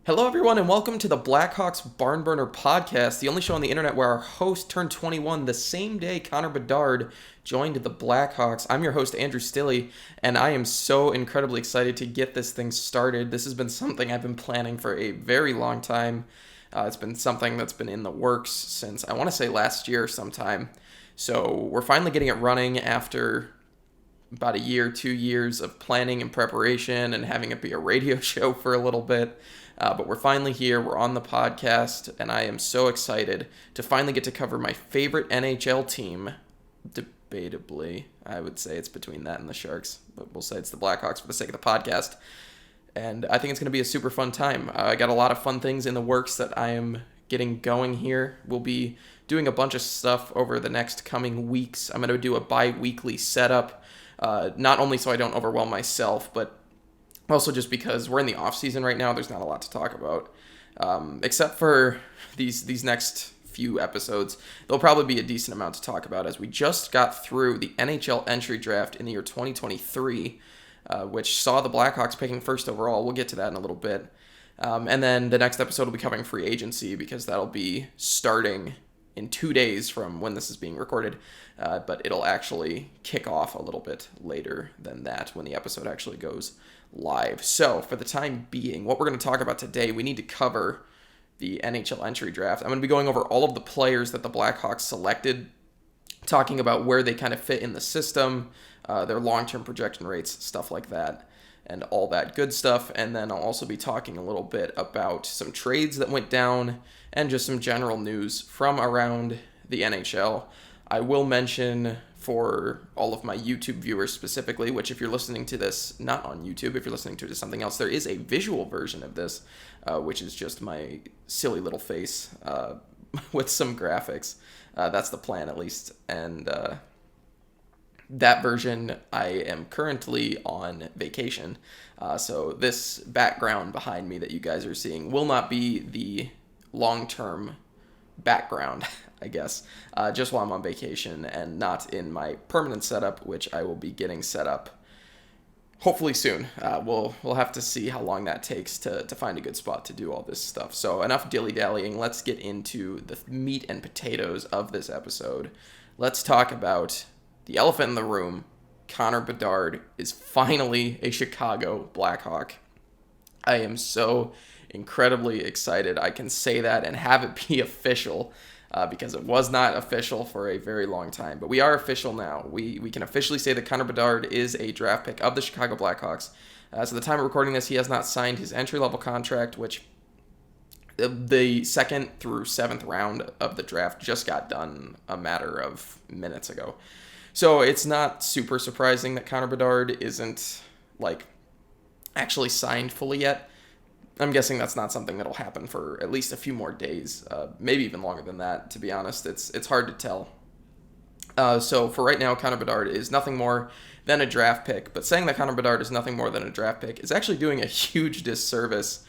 Hello, everyone, and welcome to the Blackhawks Barnburner Podcast, the only show on the internet where our host turned 21 the same day Connor Bedard joined the Blackhawks. I'm your host, Andrew Stille, and I am so incredibly excited to get this thing started. This has been something I've been planning for a very long time. It's been something that's been in the works since, I want to say, last year sometime. So we're finally getting it running after about a year, 2 years of planning and preparation and having it be a radio show for a little bit. But we're finally here. We're on the podcast, and I am so excited to finally get to cover my favorite NHL team. Debatably, I would say it's between that and the Sharks, but we'll say it's the Blackhawks for the sake of the podcast. And I think it's going to be a super fun time. I got a lot of fun things in the works that I am getting going here. We'll be doing a bunch of stuff over the next coming weeks. I'm going to do a bi-weekly setup, not only so I don't overwhelm myself, but also just because we're in the off season right now. There's not a lot to talk about, except for these next few episodes. There'll probably be a decent amount to talk about as we just got through the NHL Entry Draft in the year 2023, which saw the Blackhawks picking first overall. We'll get to that in a little bit. And then the next episode will be covering free agency because that'll be starting in 2 days from when this is being recorded. But it'll actually kick off a little bit later than that when the episode actually goes live. So for the time being, what we're going to talk about today, we need to cover the NHL Entry Draft. I'm going to be going over all of the players that the Blackhawks selected, talking about where they kind of fit in the system, their long-term projection rates, stuff like that, and all that good stuff. And then I'll also be talking a little bit about some trades that went down and just some general news from around the NHL. I will mention for all of my YouTube viewers specifically, which if you're listening to this not on YouTube, if you're listening to it as something else, there is a visual version of this, which is just my silly little face with some graphics. That's the plan, at least. And that version, I am currently on vacation. So this background behind me that you guys are seeing will not be the long-term background, I guess, just while I'm on vacation and not in my permanent setup, which I will be getting set up hopefully soon. We'll have to see how long that takes to find a good spot to do all this stuff. So enough dilly-dallying. Let's get into the meat and potatoes of this episode. Let's talk about the elephant in the room. Connor Bedard is finally a Chicago Blackhawk. I am so incredibly excited I can say that and have it be official, because it was not official for a very long time. But we are official now. We can officially say that Connor Bedard is a draft pick of the Chicago Blackhawks. So at the time of recording this, he has not signed his entry-level contract, which the 2nd through 7th round of the draft just got done a matter of minutes ago. So it's not super surprising that Connor Bedard isn't actually signed fully yet. I'm guessing that's not something that'll happen for at least a few more days, maybe even longer than that, to be honest. It's hard to tell. So for right now, Connor Bedard is nothing more than a draft pick. But saying that Connor Bedard is nothing more than a draft pick is actually doing a huge disservice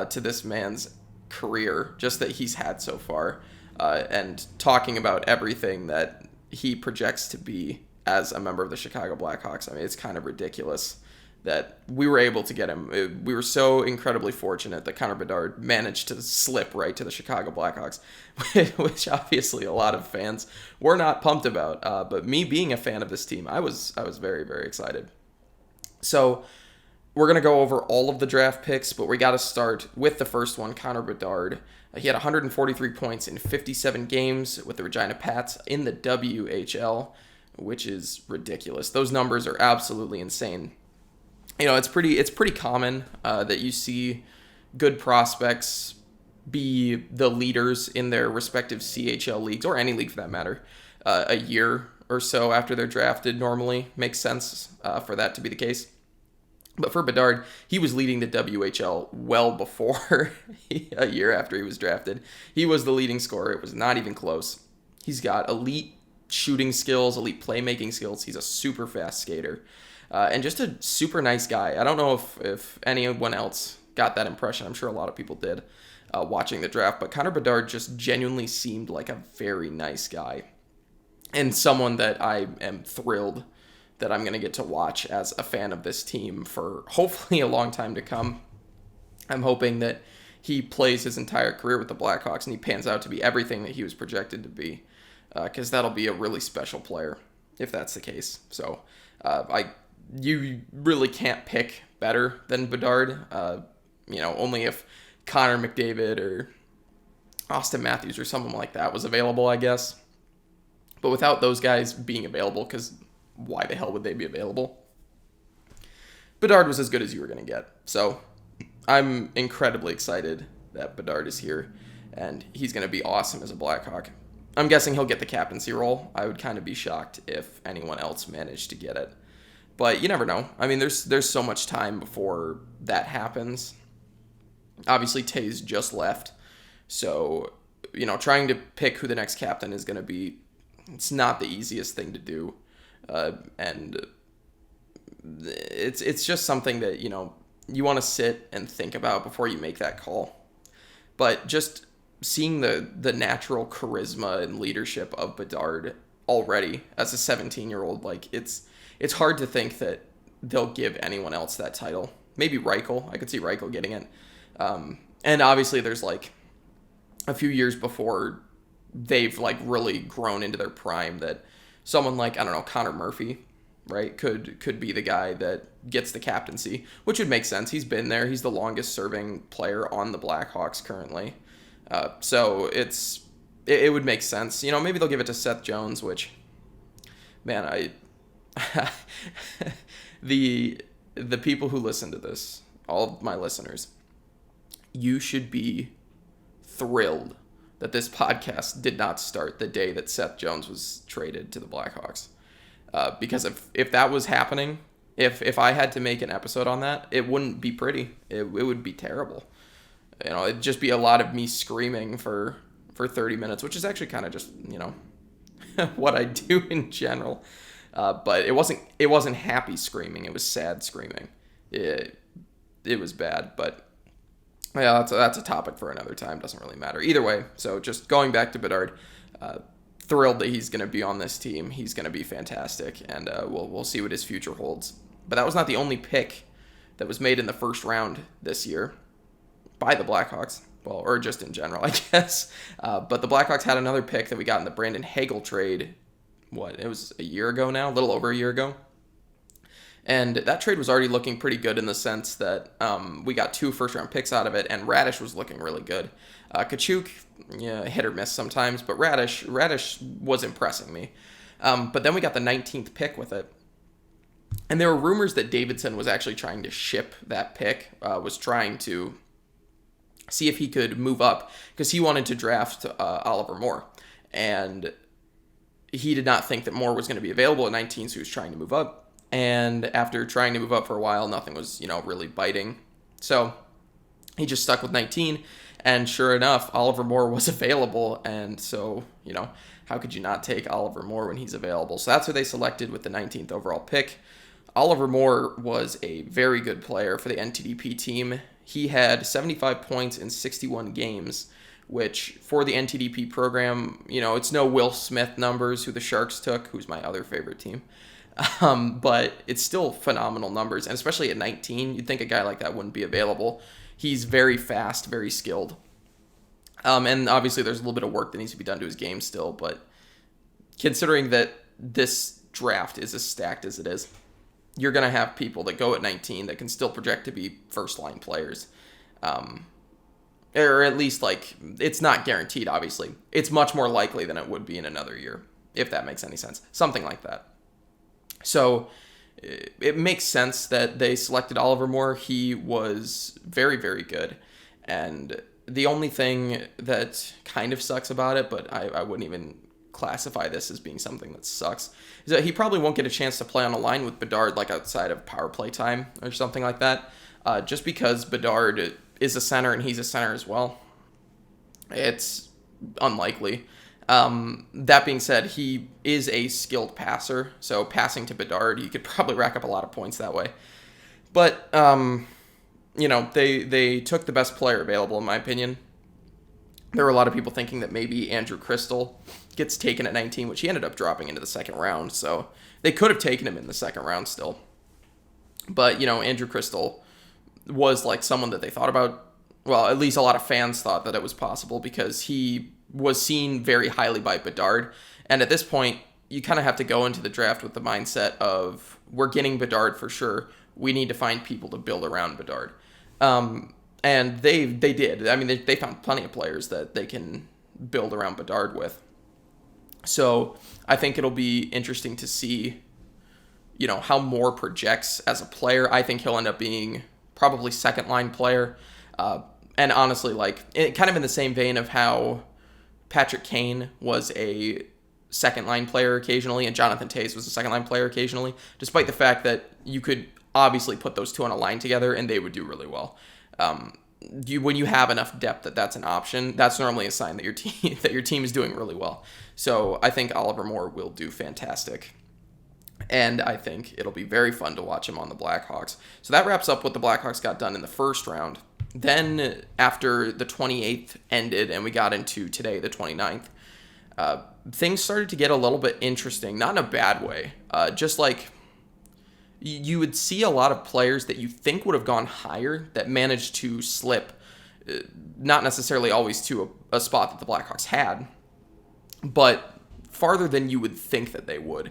to this man's career, just that he's had so far, and talking about everything that he projects to be as a member of the Chicago Blackhawks. I mean, it's kind of ridiculous that we were able to get him. We were so incredibly fortunate that Connor Bedard managed to slip right to the Chicago Blackhawks, which obviously a lot of fans were not pumped about. But me being a fan of this team, I was very, very excited. So we're going to go over all of the draft picks, but we got to start with the first one, Connor Bedard. He had 143 points in 57 games with the Regina Pats in the WHL, which is ridiculous. Those numbers are absolutely insane. You know, it's pretty common that you see good prospects be the leaders in their respective CHL leagues, or any league for that matter, a year or so after they're drafted. Normally makes sense for that to be the case. But for Bedard, he was leading the WHL well before a year after he was drafted. He was the leading scorer. It was not even close. He's got elite shooting skills, elite playmaking skills. He's a super fast skater. And just a super nice guy. I don't know if anyone else got that impression. I'm sure a lot of people did watching the draft. But Connor Bedard just genuinely seemed like a very nice guy. And someone that I am thrilled that I'm going to get to watch as a fan of this team for hopefully a long time to come. I'm hoping that he plays his entire career with the Blackhawks and he pans out to be everything that he was projected to be, because that'll be a really special player if that's the case. So you really can't pick better than Bedard. Only if Connor McDavid or Austin Matthews or someone like that was available, I guess. But without those guys being available, because why the hell would they be available? Bedard was as good as you were going to get. So I'm incredibly excited that Bedard is here, and he's going to be awesome as a Blackhawk. I'm guessing he'll get the captaincy role. I would kind of be shocked if anyone else managed to get it. But you never know. I mean, there's so much time before that happens. Obviously, Tays just left. So, trying to pick who the next captain is going to be, it's not the easiest thing to do. And it's just something that, you want to sit and think about before you make that call. But just seeing the natural charisma and leadership of Bedard already as a 17-year-old, it's hard to think that they'll give anyone else that title. Maybe Reichel. I could see Reichel getting it. And obviously there's a few years before they've really grown into their prime that someone like, I don't know, Connor Murphy, right, could be the guy that gets the captaincy, which would make sense. He's been there. He's the longest serving player on the Blackhawks currently. So it would make sense. Maybe they'll give it to Seth Jones, which, man, the people who listen to this, all of my listeners, you should be thrilled that this podcast did not start the day that Seth Jones was traded to the Blackhawks. Because if that was happening, if I had to make an episode on that, it wouldn't be pretty. It would be terrible. It'd just be a lot of me screaming for 30 minutes, which is actually kind of just, what I do in general. But it wasn't happy screaming. It was sad screaming. It was bad, but yeah, that's a topic for another time. Doesn't really matter. Either way, so just going back to Bedard, thrilled that he's going to be on this team. He's going to be fantastic, and we'll see what his future holds. But that was not the only pick that was made in the first round this year by the Blackhawks. Well, or just in general, I guess. But the Blackhawks had another pick that we got in the Brandon Hagel trade. It was a year ago now, a little over a year ago. And that trade was already looking pretty good in the sense that we got 2 first-round picks out of it, and Radish was looking really good. Kachuk, hit or miss sometimes, but Radish was impressing me. But then we got the 19th pick with it. And there were rumors that Davidson was actually trying to ship that pick, was trying to see if he could move up, because he wanted to draft Oliver Moore. And he did not think that Moore was going to be available at 19, so he was trying to move up. And after trying to move up for a while, nothing was, really biting. So he just stuck with 19. And sure enough, Oliver Moore was available. And so, how could you not take Oliver Moore when he's available? So that's who they selected with the 19th overall pick. Oliver Moore was a very good player for the NTDP team. He had 75 points in 61 games, which for the NTDP program, it's no Will Smith numbers, who the Sharks took, who's my other favorite team. But it's still phenomenal numbers, and especially at 19, you'd think a guy like that wouldn't be available. He's very fast, very skilled. And obviously there's a little bit of work that needs to be done to his game still, but considering that this draft is as stacked as it is, you're going to have people that go at 19 that can still project to be first-line players. Or at least, it's not guaranteed, obviously. It's much more likely than it would be in another year, if that makes any sense. Something like that. So it makes sense that they selected Oliver Moore. He was very, very good. And the only thing that kind of sucks about it, but I wouldn't even classify this as being something that sucks, is that he probably won't get a chance to play on a line with Bedard outside of power play time or something like that, just because Bedard is a center and he's a center as well. It's unlikely. That being said, he is a skilled passer, so passing to Bedard, you could probably rack up a lot of points that way. But, they took the best player available, in my opinion. There were a lot of people thinking that maybe Andrew Stille gets taken at 19, which he ended up dropping into the second round, so they could have taken him in the second round still. But, Andrew Stille was someone that they thought about well, at least a lot of fans thought that it was possible because he was seen very highly by Bedard. And at this point, you kind of have to go into the draft with the mindset of, we're getting Bedard for sure. We need to find people to build around Bedard. And they did. I mean, they found plenty of players that they can build around Bedard with. So I think it'll be interesting to see, how Moore projects as a player. I think he'll end up being probably second-line player. And honestly, kind of in the same vein of how Patrick Kane was a second-line player occasionally and Jonathan Toews was a second-line player occasionally, despite the fact that you could obviously put those two on a line together and they would do really well. When you have enough depth that's an option, that's normally a sign that your team is doing really well. So I think Oliver Moore will do fantastic. And I think it'll be very fun to watch him on the Blackhawks. So that wraps up what the Blackhawks got done in the first round. Then after the 28th ended and we got into today, the 29th, things started to get a little bit interesting. Not in a bad way. Just like you would see a lot of players that you think would have gone higher that managed to slip, not necessarily always to a spot that the Blackhawks had, but farther than you would think that they would.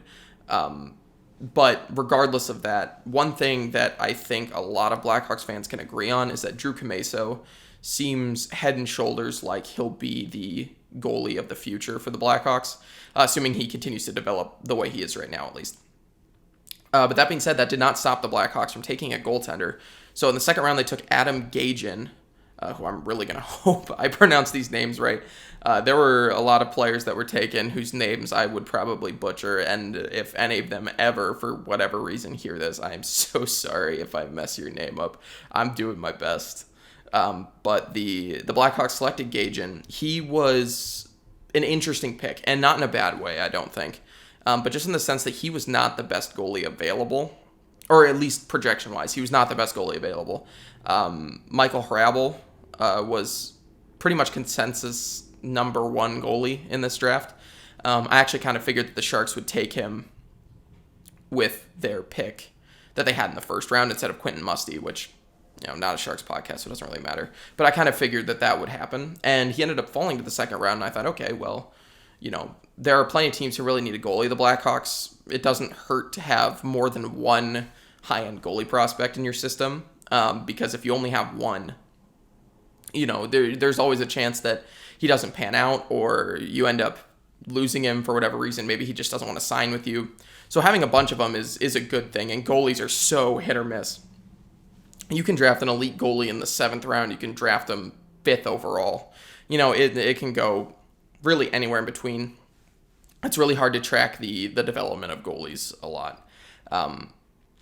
But regardless of that, one thing that I think a lot of Blackhawks fans can agree on is that Drew Commesso seems head and shoulders like he'll be the goalie of the future for the Blackhawks, assuming he continues to develop the way he is right now, at least. But that being said, that did not stop the Blackhawks from taking a goaltender. So in the second round, they took Adam Gagin, who I'm really going to hope I pronounce these names right. There were a lot of players that were taken whose names I would probably butcher, and if any of them ever, for whatever reason, hear this, I am so sorry if I mess your name up. I'm doing my best. But the Blackhawks selected Gagin. He was an interesting pick, and not in a bad way, I don't think. But just in the sense that he was not the best goalie available, or at least projection-wise, he was not the best goalie available. Michael Hrabal was pretty much consensus number one goalie in this draft. I actually kind of figured that the Sharks would take him with their pick that they had in the first round instead of Quentin Musty, which, not a Sharks podcast, so it doesn't really matter. But I kind of figured that would happen. And he ended up falling to the second round, and I thought, okay, well, there are plenty of teams who really need a goalie. The Blackhawks, it doesn't hurt to have more than one high-end goalie prospect in your system, because if you only have one, there's always a chance that he doesn't pan out or you end up losing him for whatever reason. Maybe he just doesn't want to sign with you. So having a bunch of them is a good thing, and goalies are so hit or miss. You can draft an elite goalie in the 7th round. You can draft them 5th overall. It can go really anywhere in between. It's really hard to track the development of goalies a lot.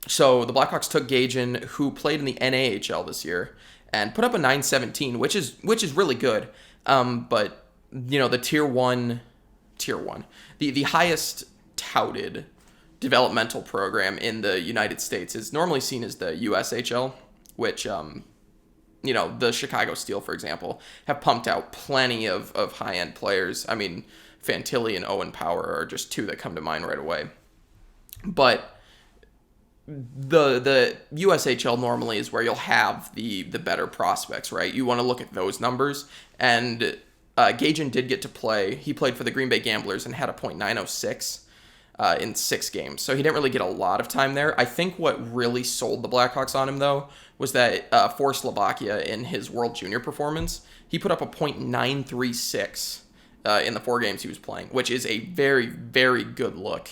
So the Blackhawks took Gagin, who played in the NAHL this year, and put up a 917, which is really good. But the tier one, the highest touted developmental program in the United States is normally seen as the USHL, which the Chicago Steel, for example, have pumped out plenty of high-end players. I mean, Fantilli and Owen Power are just two that come to mind right away. But the USHL normally is where you'll have the better prospects, right? You want to look at those numbers. And Gagin did get to play. He played for the Green Bay Gamblers and had a .906 in 6 games. So he didn't really get a lot of time there. I think what really sold the Blackhawks on him, though, was that for Slovakia in his World Junior performance, he put up a .936 in the 4 games he was playing, which is a very, very good look.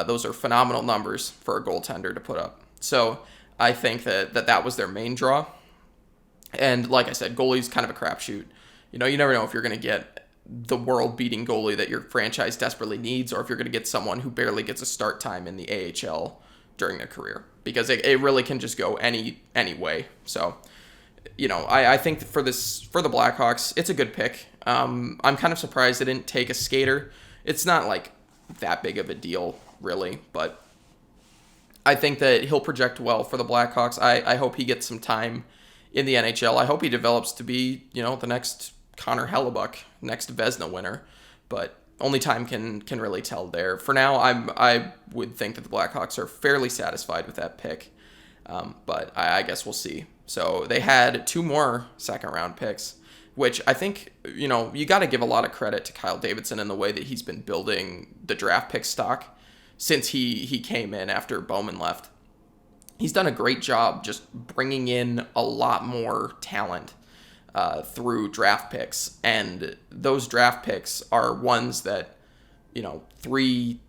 Those are phenomenal numbers for a goaltender to put up. So I think that was their main draw. And like I said, goalie's kind of a crapshoot. You never know if you're going to get the world-beating goalie that your franchise desperately needs, or if you're going to get someone who barely gets a start time in the AHL during their career, because it really can just go any way. So, I think for the Blackhawks, it's a good pick. I'm kind of surprised they didn't take a skater. It's not like that big of a deal, really, but I think that he'll project well for the Blackhawks. I hope he gets some time in the NHL. I hope he develops to be, the next Connor Hellebuck, next Vezina winner, but only time can really tell there. For now, I would think that the Blackhawks are fairly satisfied with that pick, but I guess we'll see. So they had 2 more second round picks, which I think, you got to give a lot of credit to Kyle Davidson in the way that he's been building the draft pick stock since he came in after Bowman left. He's done a great job just bringing in a lot more talent through draft picks. And those draft picks are ones that, 3,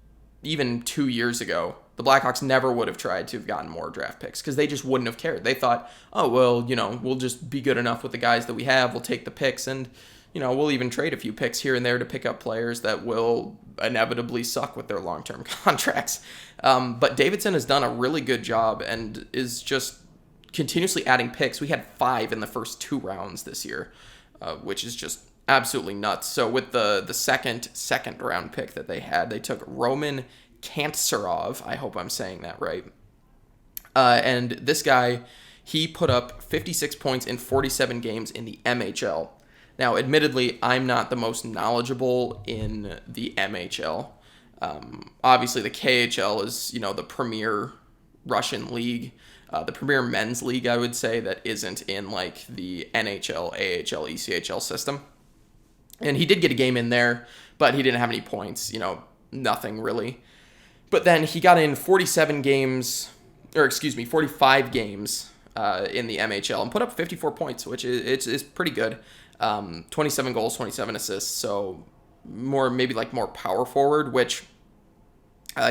even 2 years ago, the Blackhawks never would have tried to have gotten more draft picks because they just wouldn't have cared. They thought, oh, well, we'll just be good enough with the guys that we have. We'll take the picks and, we'll even trade a few picks here and there to pick up players that will inevitably suck with their long-term contracts. But Davidson has done a really good job and is just continuously adding picks. We had 5 in the first 2 rounds this year, which is just absolutely nuts. So with the second round pick that they had, they took Roman Kantsarov. I hope I'm saying that right. And this guy, he put up 56 points in 47 games in the MHL. Now, admittedly, I'm not the most knowledgeable in the MHL. Obviously, the KHL is, the premier Russian league, the premier men's league, I would say, that isn't in like the NHL, AHL, ECHL system. And he did get a game in there, but he didn't have any points, nothing really. But then he got in 45 games in the MHL and put up 54 points, which is pretty good. 27 goals, 27 assists, so more power forward, which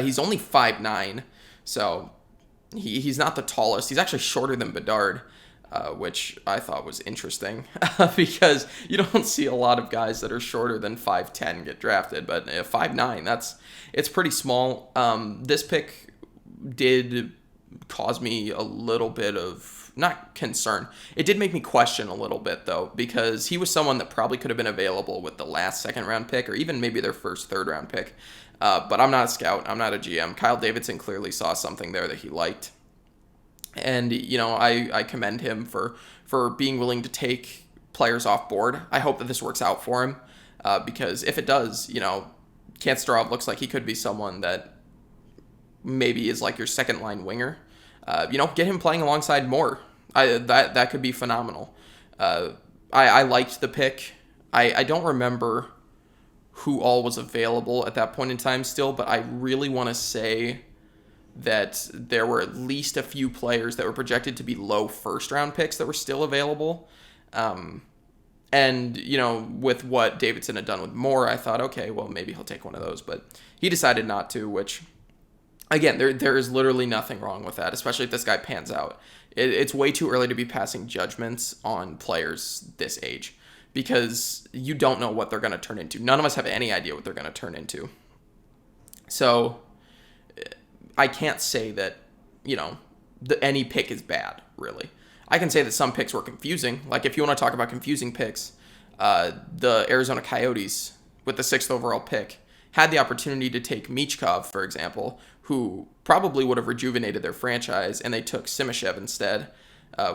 he's only 5'9", so he's not the tallest. He's actually shorter than Bedard, which I thought was interesting because you don't see a lot of guys that are shorter than 5'10" get drafted, but 5'9", it's pretty small. This pick did cause me a little bit of, not concern. It did make me question a little bit, though, because he was someone that probably could have been available with the last second-round pick or even maybe their first third-round pick. But I'm not a scout. I'm not a GM. Kyle Davidson clearly saw something there that he liked. And, I commend him for being willing to take players off board. I hope that this works out for him because if it does, Kantsarov looks like he could be someone that maybe is like your second-line winger. Get him playing alongside Moore. That could be phenomenal. I liked the pick. I don't remember who all was available at that point in time still, but I really want to say that there were at least a few players that were projected to be low first-round picks that were still available. And, with what Davidson had done with Moore, I thought, okay, well, maybe he'll take one of those. But he decided not to, which... Again, there is literally nothing wrong with that, especially if this guy pans out. It's way too early to be passing judgments on players this age because you don't know what they're going to turn into. None of us have any idea what they're going to turn into. So I can't say that, any pick is bad, really. I can say that some picks were confusing. Like if you want to talk about confusing picks, the Arizona Coyotes with the 6th overall pick had the opportunity to take Michkov, for example, who probably would have rejuvenated their franchise, and they took Simashev instead,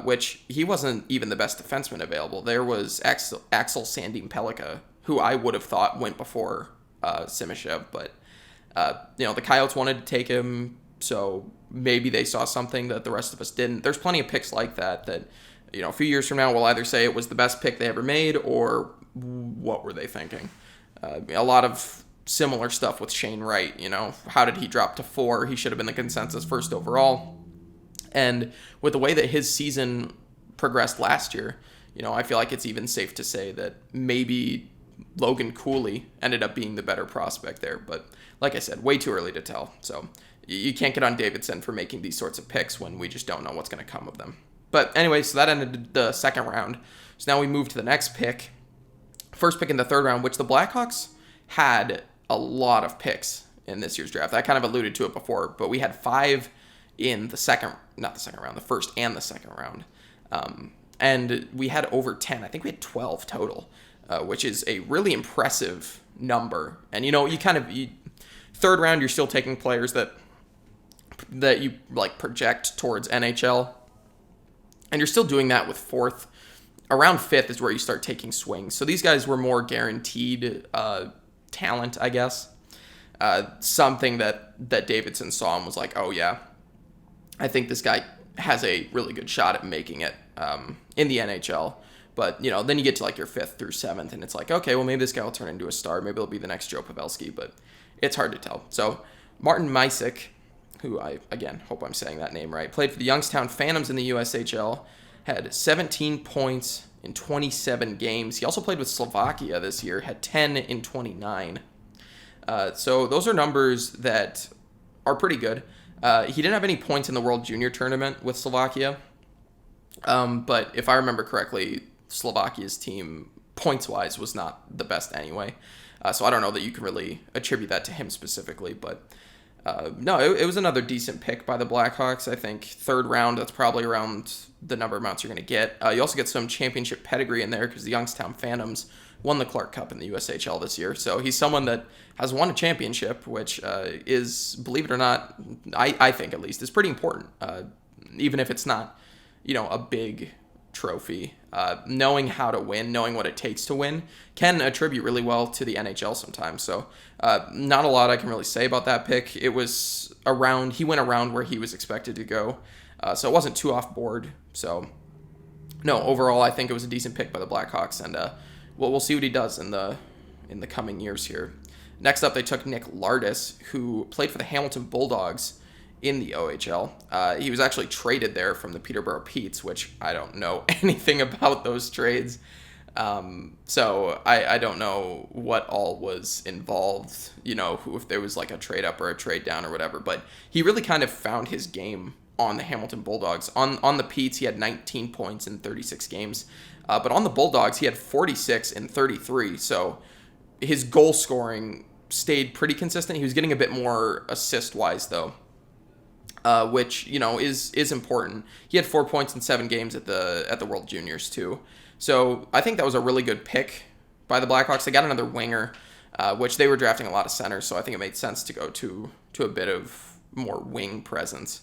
which he wasn't even the best defenseman available. There was Axel Sandin Pellikka, who I would have thought went before Simashev, but the Coyotes wanted to take him, so maybe they saw something that the rest of us didn't. There's plenty of picks like that, a few years from now, we'll either say it was the best pick they ever made, or what were they thinking? A lot of similar stuff with Shane Wright, how did he drop to 4? He should have been the consensus first overall. And with the way that his season progressed last year, I feel like it's even safe to say that maybe Logan Cooley ended up being the better prospect there. But like I said, way too early to tell. So you can't get on Davidson for making these sorts of picks when we just don't know what's going to come of them. But anyway, so that ended the second round. So now we move to the next pick. First pick in the third round, which the Blackhawks had a lot of picks in this year's draft. I kind of alluded to it before, but we had 5 in the first and the second round. And we had over 10. I think we had 12 total, which is a really impressive number. And, third round, you're still taking players that you project towards NHL. And you're still doing that with fourth. Around 5th is where you start taking swings. So these guys were more guaranteed talent, I guess. Something that Davidson saw and was like, oh yeah, I think this guy has a really good shot at making it in the NHL. But, then you get to like your 5th through 7th, and it's like, okay, well, maybe this guy will turn into a star. Maybe he'll be the next Joe Pavelski, but it's hard to tell. So Martin Mysick, who I, again, hope I'm saying that name right, played for the Youngstown Phantoms in the USHL, had 17 points in 27 games. He also played with Slovakia this year, had 10 in 29. So those are numbers that are pretty good. He didn't have any points in the World Junior Tournament with Slovakia, but if I remember correctly, Slovakia's team, points-wise, was not the best anyway. So I don't know that you can really attribute that to him specifically, but no, it was another decent pick by the Blackhawks. I think 3rd round, that's probably around the number of amounts you're going to get. You also get some championship pedigree in there because the Youngstown Phantoms won the Clark Cup in the USHL this year. So he's someone that has won a championship, which is, believe it or not, I think at least, is pretty important. Even if it's not, a big trophy. Knowing how to win, knowing what it takes to win, can attribute really well to the NHL sometimes. So not a lot I can really say about that pick. It was he went around where he was expected to go. So it wasn't too off board. So no, overall, I think it was a decent pick by the Blackhawks, and we'll see what he does in the coming years here. Next up, they took Nick Lardis, who played for the Hamilton Bulldogs in the OHL. He was actually traded there from the Peterborough Petes, which I don't know anything about those trades. So I don't know what all was involved, if there was like a trade up or a trade down or whatever, but he really kind of found his game on the Hamilton Bulldogs. On the Petes, he had 19 points in 36 games, but on the Bulldogs, he had 46 in 33, so his goal scoring stayed pretty consistent. He was getting a bit more assist-wise, though, which, is important. He had 4 points in 7 games at the World Juniors, too. So I think that was a really good pick by the Blackhawks. They got another winger, which they were drafting a lot of centers, so I think it made sense to go to a bit of more wing presence.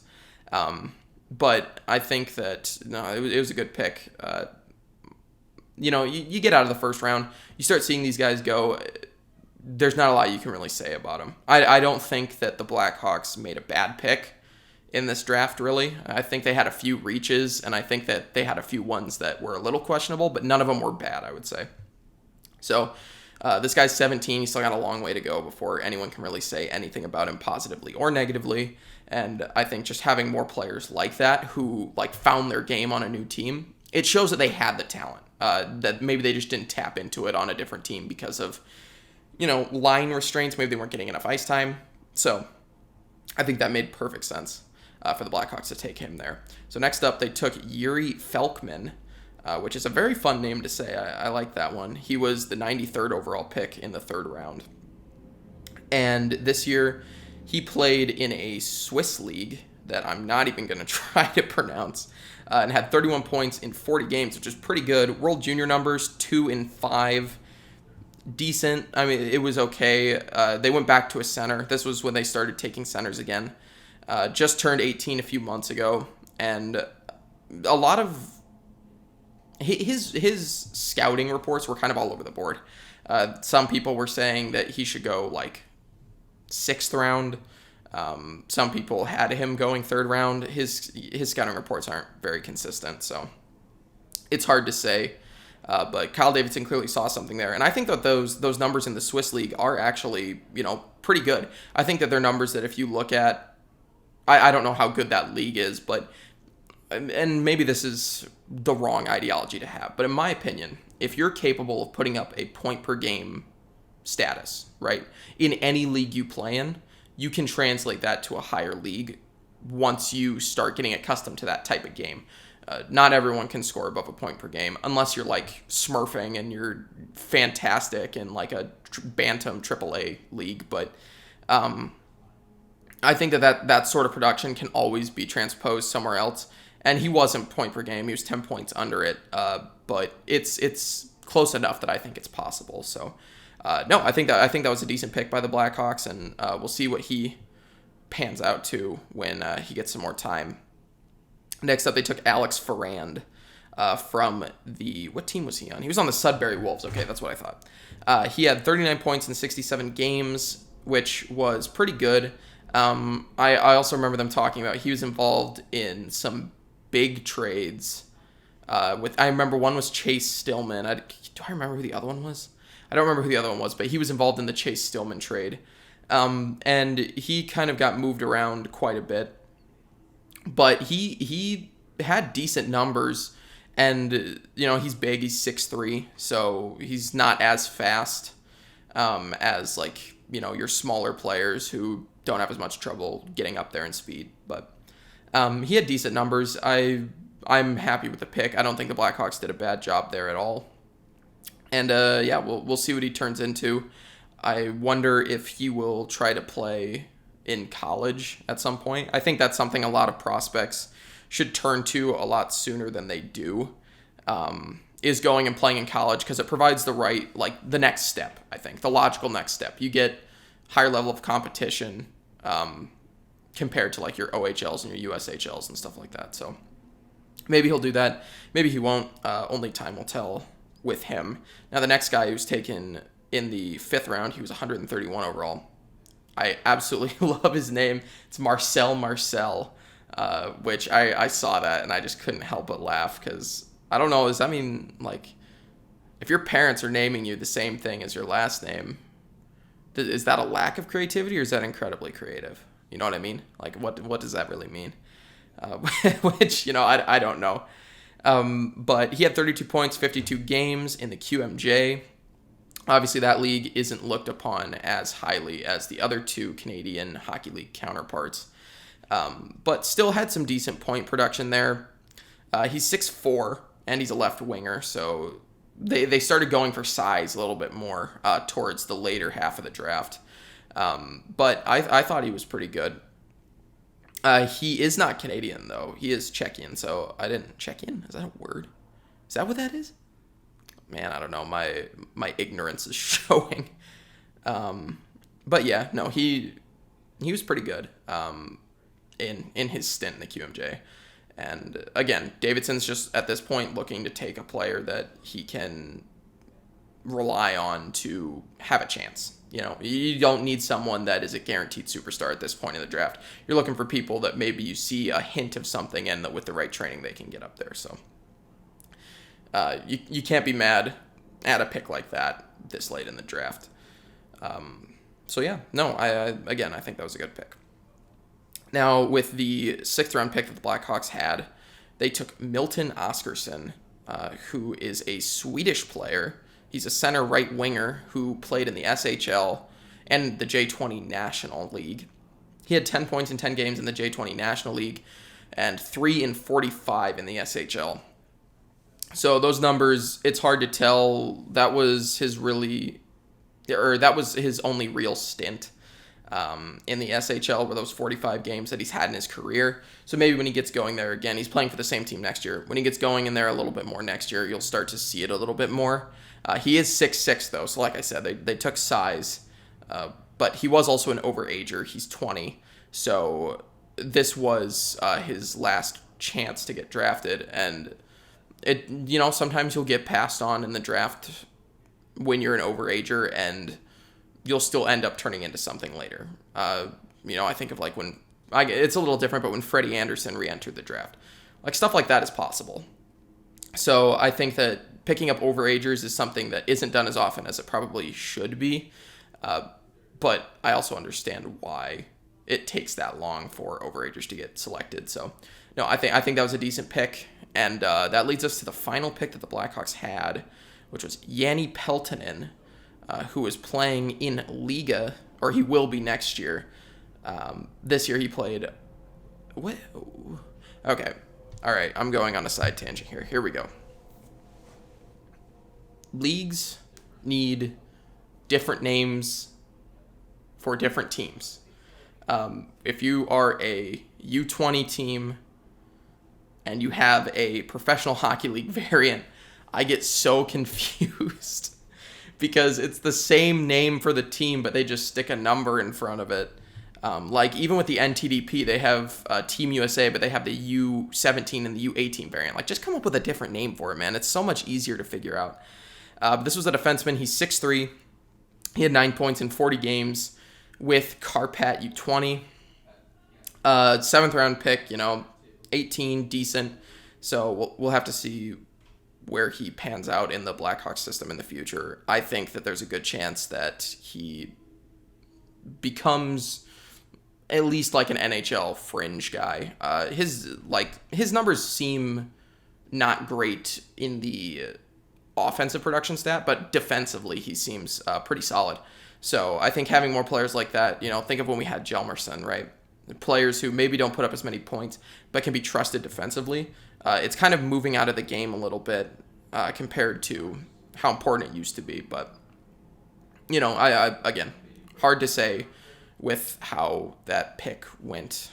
But I think that, no, it was a good pick. You get out of the first round, you start seeing these guys go. There's not a lot you can really say about them. I don't think that the Blackhawks made a bad pick in this draft, really. I think they had a few reaches, and I think that they had a few ones that were a little questionable, but none of them were bad, I would say. So this guy's 17. He's still got a long way to go before anyone can really say anything about him positively or negatively. And I think just having more players like that who found their game on a new team, it shows that they had the talent, that maybe they just didn't tap into it on a different team because of, line restraints. Maybe they weren't getting enough ice time. So I think that made perfect sense for the Blackhawks to take him there. So next up, they took Yuri Felkman, which is a very fun name to say. I like that one. He was the 93rd overall pick in the 3rd round. And this year, he played in a Swiss league that I'm not even going to try to pronounce, and had 31 points in 40 games, which is pretty good. World Junior numbers, 2 in 5. Decent. I mean, it was okay. They went back to a center. This was when they started taking centers again. Just turned 18 a few months ago, and a lot of his scouting reports were kind of all over the board. Some people were saying that he should go 6th round. Some people had him going 3rd round. His scouting reports aren't very consistent, so it's hard to say. But Kyle Davidson clearly saw something there. And I think that those numbers in the Swiss League are actually, pretty good. I think that they're numbers that if you look at, I don't know how good that league is, but, and maybe this is the wrong ideology to have, but in my opinion, if you're capable of putting up a point per game status, right, in any league you play in, you can translate that to a higher league once you start getting accustomed to that type of game. Not everyone can score above a point per game unless you're smurfing and you're fantastic in a Bantam AAA league. But I think that sort of production can always be transposed somewhere else. And he wasn't point per game; he was 10 points under it. But it's close enough that I think it's possible. So no, I think that was a decent pick by the Blackhawks, and we'll see what he pans out to when he gets some more time. Next up, they took Alex Ferrand from what team was he on? He was on the Sudbury Wolves. Okay, that's what I thought. He had 39 points in 67 games, which was pretty good. I also remember them talking about he was involved in some big trades. I remember one was Chase Stillman. Do I remember who the other one was? I don't remember who the other one was, but he was involved in the Chase Stillman trade. And he kind of got moved around quite a bit. But he had decent numbers. And, he's big. He's 6'3", so he's not as fast as, your smaller players who don't have as much trouble getting up there in speed. But he had decent numbers. I'm happy with the pick. I don't think the Blackhawks did a bad job there at all. And, we'll see what he turns into. I wonder if he will try to play in college at some point. I think that's something a lot of prospects should turn to a lot sooner than they do, is going and playing in college, because it provides the next step, I think, the logical next step. You get higher level of competition compared to your OHLs and your USHLs and stuff like that. So maybe he'll do that. Maybe he won't. Only time will tell with him. Now, the next guy who's taken in the 5th round, he was 131 overall. I absolutely love his name. It's Marcel, which I saw that and I just couldn't help but laugh, because I don't know, if your parents are naming you the same thing as your last name, is that a lack of creativity or is that incredibly creative? You know what I mean? What does that really mean? Which, I don't know. But he had 32 points, 52 games in the QMJ. Obviously, that league isn't looked upon as highly as the other two Canadian Hockey League counterparts, but still had some decent point production there. He's 6'4", and he's a left winger, so they started going for size a little bit more towards the later half of the draft. But I thought he was pretty good. He is not Canadian, though. He is Czechian, so I didn't... Czechian? Is that a word? Is that what that is? Man, I don't know. My ignorance is showing. But yeah, no, he was pretty good in his stint in the QMJ. And again, Davidson's just at this point looking to take a player that he can rely on to have a chance. You don't need someone that is a guaranteed superstar at this point in the draft. You're looking for people that maybe you see a hint of something and that with the right training they can get up there. So you can't be mad at a pick like that this late in the draft. So yeah, no, I think that was a good pick. Now, with the 6th round pick that the Blackhawks had, they took Milton Oskarsson, who is a Swedish player. He's a center right winger who played in the SHL and the J20 National League. He had 10 points in 10 games in the J20 National League and 3 in 45 in the SHL. So those numbers, it's hard to tell. That was his only real stint in the SHL, were those 45 games that he's had in his career. So maybe when he gets going there again, he's playing for the same team next year. When he gets going in there a little bit more next year, you'll start to see it a little bit more. He is 6'6", though, so like I said, they took size. But he was also an overager. He's 20, so this was his last chance to get drafted. And sometimes you'll get passed on in the draft when you're an overager, and you'll still end up turning into something later. I think of it's a little different, but when Freddie Anderson re-entered the draft, stuff like that is possible. So I think that picking up overagers is something that isn't done as often as it probably should be. But I also understand why it takes that long for overagers to get selected. So no, I think that was a decent pick. And that leads us to the final pick that the Blackhawks had, which was Jani Peltonen, who is playing in Liga, or he will be next year. This year he played... What? Okay. All right, I'm going on a side tangent here. Here we go. Leagues need different names for different teams. If you are a U20 team and you have a professional hockey league variant, I get so confused because it's the same name for the team, but they just stick a number in front of it. Even with the NTDP, they have Team USA, but they have the U17 and the U18 variant. Just come up with a different name for it, man. It's so much easier to figure out. This was a defenseman. He's 6'3". He had 9 points in 40 games with Karpat U20. 7th round pick, 18, decent. So we'll have to see where he pans out in the Blackhawks system in the future. I think that there's a good chance that he becomes at least like an NHL fringe guy. His numbers seem not great in the offensive production stat, but defensively he seems pretty solid. So I think having more players like that, think of when we had Hjalmarsson, right? Players who maybe don't put up as many points, but can be trusted defensively. It's kind of moving out of the game a little bit compared to how important it used to be. But, I again, hard to say with how that pick went,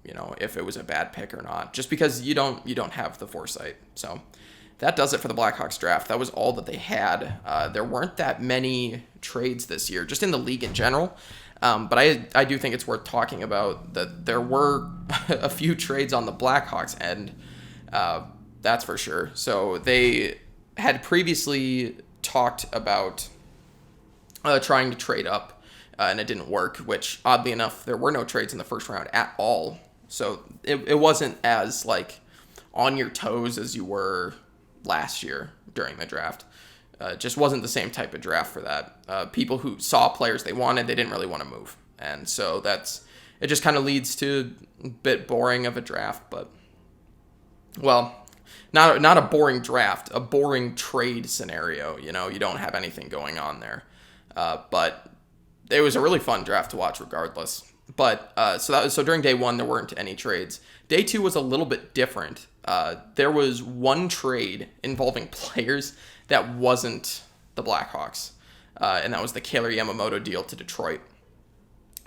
if it was a bad pick or not, just because you don't have the foresight. So that does it for the Blackhawks draft. That was all that they had. There weren't that many trades this year, just in the league in general. But I do think it's worth talking about that there were a few trades on the Blackhawks end, that's for sure. So they had previously talked about trying to trade up, and it didn't work, which oddly enough, there were no trades in the first round at all. So it wasn't as on your toes as you were last year during the draft. Just wasn't the same type of draft for that. People who saw players they wanted, they didn't really want to move. And so it just kind of leads to a bit boring of a draft, but, well, not a boring draft, a boring trade scenario. You don't have anything going on there. But it was a really fun draft to watch regardless. But so during day one, there weren't any trades. Day two was a little bit different. There was one trade involving players that wasn't the Blackhawks, and that was the Kailer Yamamoto deal to Detroit.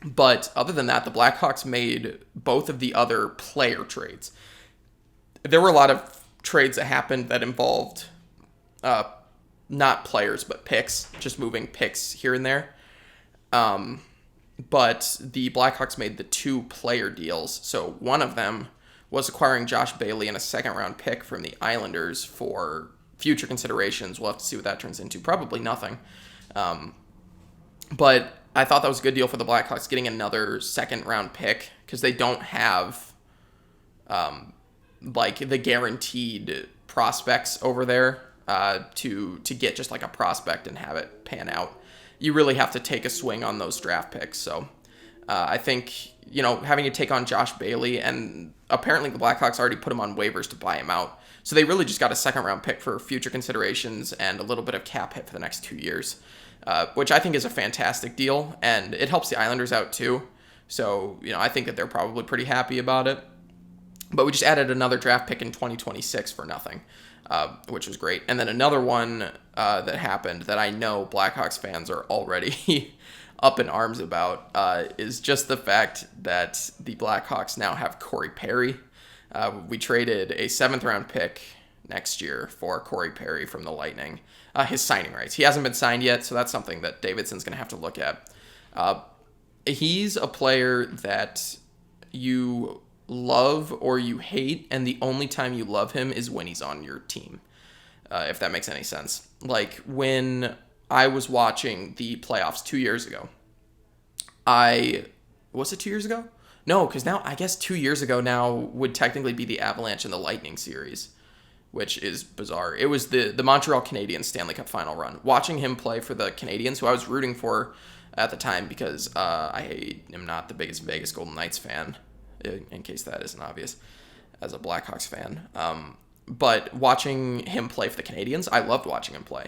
But other than that, the Blackhawks made both of the other player trades. There were a lot of trades that happened that involved not players, but picks, just moving picks here and there. But the Blackhawks made the 2 player deals. So one of them was acquiring Josh Bailey and a second-round pick from the Islanders for future considerations. We'll have to see what that turns into. Probably nothing. But I thought that was a good deal for the Blackhawks, getting another second-round pick, because they don't have the guaranteed prospects over there to get just a prospect and have it pan out. You really have to take a swing on those draft picks. So I think, having to take on Josh Bailey, and apparently the Blackhawks already put him on waivers to buy him out. So they really just got a second-round pick for future considerations and a little bit of cap hit for the next 2 years, which I think is a fantastic deal, and it helps the Islanders out too. So, I think that they're probably pretty happy about it. But we just added another draft pick in 2026 for nothing, which was great. And then another one that happened that I know Blackhawks fans are already up in arms about is just the fact that the Blackhawks now have Corey Perry. We traded a 7th-round pick next year for Corey Perry from the Lightning. His signing rights. He hasn't been signed yet, so that's something that Davidson's going to have to look at. He's a player that you love or you hate, and the only time you love him is when he's on your team, if that makes any sense. Like when I was watching the playoffs 2 years ago, was it 2 years ago? No, because now I guess 2 years ago now would technically be the Avalanche and the Lightning series, which is bizarre. It was the Montreal Canadiens Stanley Cup final run. Watching him play for the Canadiens, who I was rooting for at the time because I am not the biggest Vegas Golden Knights fan, in case that isn't obvious, as a Blackhawks fan. But watching him play for the Canadiens, I loved watching him play.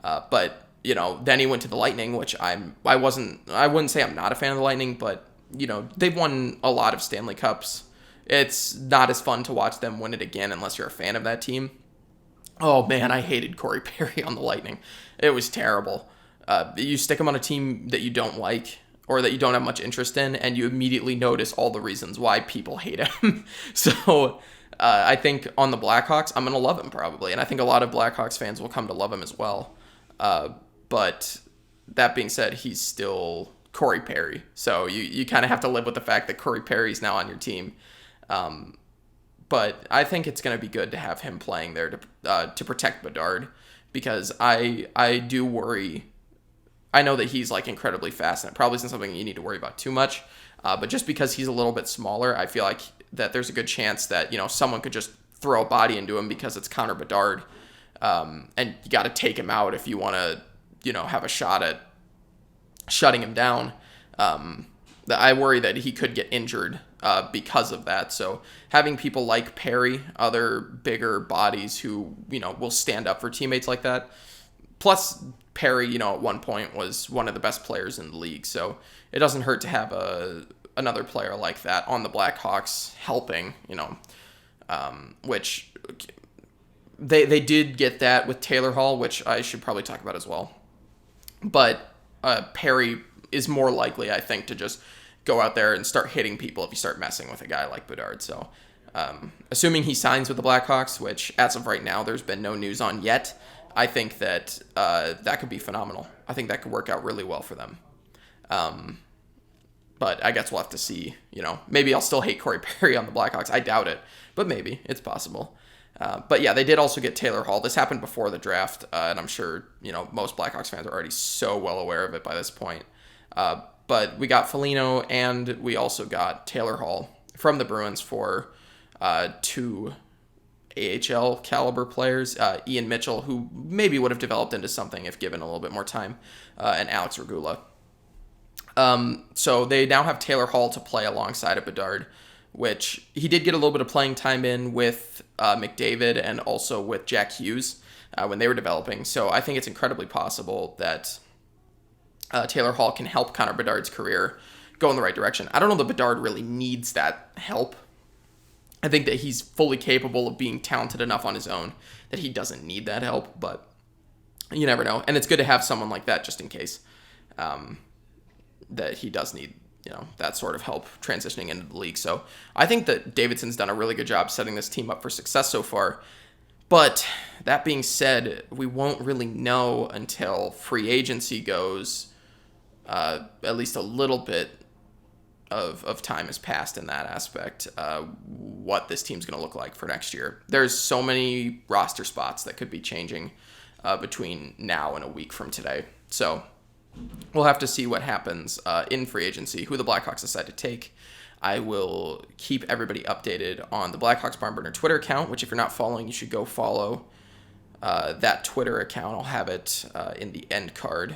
But then he went to the Lightning, which I wouldn't say I'm not a fan of the Lightning, but they've won a lot of Stanley Cups. It's not as fun to watch them win it again unless you're a fan of that team. Oh man, I hated Corey Perry on the Lightning. It was terrible. You stick him on a team that you don't like or that you don't have much interest in, and you immediately notice all the reasons why people hate him. So I think on the Blackhawks, I'm going to love him probably, and I think a lot of Blackhawks fans will come to love him as well. But that being said, he's still Corey Perry. So you kind of have to live with the fact that Corey Perry's now on your team. But I think it's going to be good to have him playing there to protect Bedard, because I do worry. I know that he's incredibly fast, and it probably isn't something you need to worry about too much. But just because he's a little bit smaller, I feel like that there's a good chance that someone could just throw a body into him because it's Connor Bedard. And you got to take him out if you want to, have a shot at shutting him down. I worry that he could get injured because of that. So having people like Perry, other bigger bodies who, will stand up for teammates like that. Plus Perry, at one point was one of the best players in the league. So it doesn't hurt to have another player like that on the Blackhawks helping, which they did get that with Taylor Hall, which I should probably talk about as well. But Perry is more likely, I think, to just go out there and start hitting people if you start messing with a guy like Bedard. So assuming he signs with the Blackhawks, which as of right now there's been no news on yet, I think that that could be phenomenal. I think that could work out really well for them. But I guess we'll have to see. Maybe I'll still hate Corey Perry on the Blackhawks. I doubt it, but maybe. It's possible. But yeah, they did also get Taylor Hall. This happened before the draft, and I'm sure, most Blackhawks fans are already so well aware of it by this point. But we got Foligno, and we also got Taylor Hall from the Bruins for 2 AHL caliber players, Ian Mitchell, who maybe would have developed into something if given a little bit more time, and Alex Regula. So they now have Taylor Hall to play alongside of Bedard, which he did get a little bit of playing time in with McDavid and also with Jack Hughes when they were developing. So I think it's incredibly possible that Taylor Hall can help Connor Bedard's career go in the right direction. I don't know that Bedard really needs that help. I think that he's fully capable of being talented enough on his own that he doesn't need that help, but you never know. And it's good to have someone like that just in case that he does need, that sort of help transitioning into the league. So I think that Davidson's done a really good job setting this team up for success so far. But that being said, we won't really know until free agency goes, at least a little bit of time has passed in that aspect, what this team's going to look like for next year. There's so many roster spots that could be changing between now and a week from today. So we'll have to see what happens in free agency, who the Blackhawks decide to take. I will keep everybody updated on the Blackhawks Barnburner Twitter account, which if you're not following, you should go follow that Twitter account. I'll have it in the end card,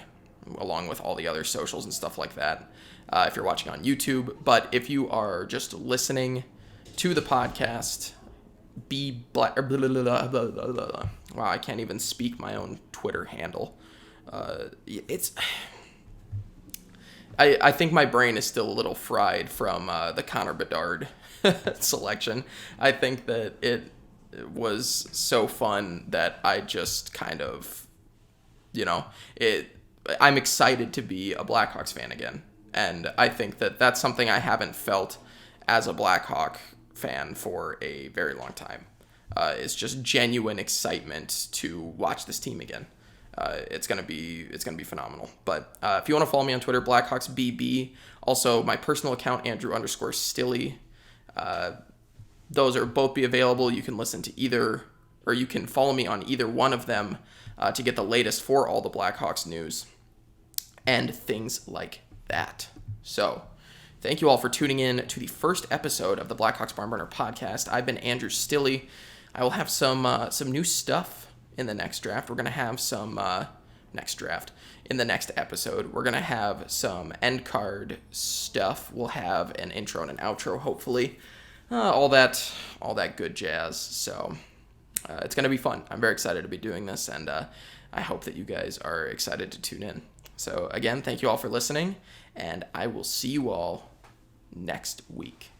along with all the other socials and stuff like that, if you're watching on YouTube. But if you are just listening to the podcast, wow, I can't even speak my own Twitter handle. I think my brain is still a little fried from the Connor Bedard selection. I think that it was so fun that I just kind of, I'm excited to be a Blackhawks fan again. And I think that that's something I haven't felt as a Blackhawk fan for a very long time. It's just genuine excitement to watch this team again. It's gonna be phenomenal. But if you want to follow me on Twitter, BlackhawksBB. Also, my personal account, Andrew_Stille. Those are both be available. You can listen to either, or you can follow me on either one of them to get the latest for all the Blackhawks news and things like that. So, thank you all for tuning in to the first episode of the Blackhawks Barnburner Podcast. I've been Andrew Stille. I will have some new stuff in the next draft. We're going to have some in the next episode. We're going to have some end card stuff. We'll have an intro and an outro, hopefully. All that good jazz. So it's going to be fun. I'm very excited to be doing this, and I hope that you guys are excited to tune in. So again, thank you all for listening, and I will see you all next week.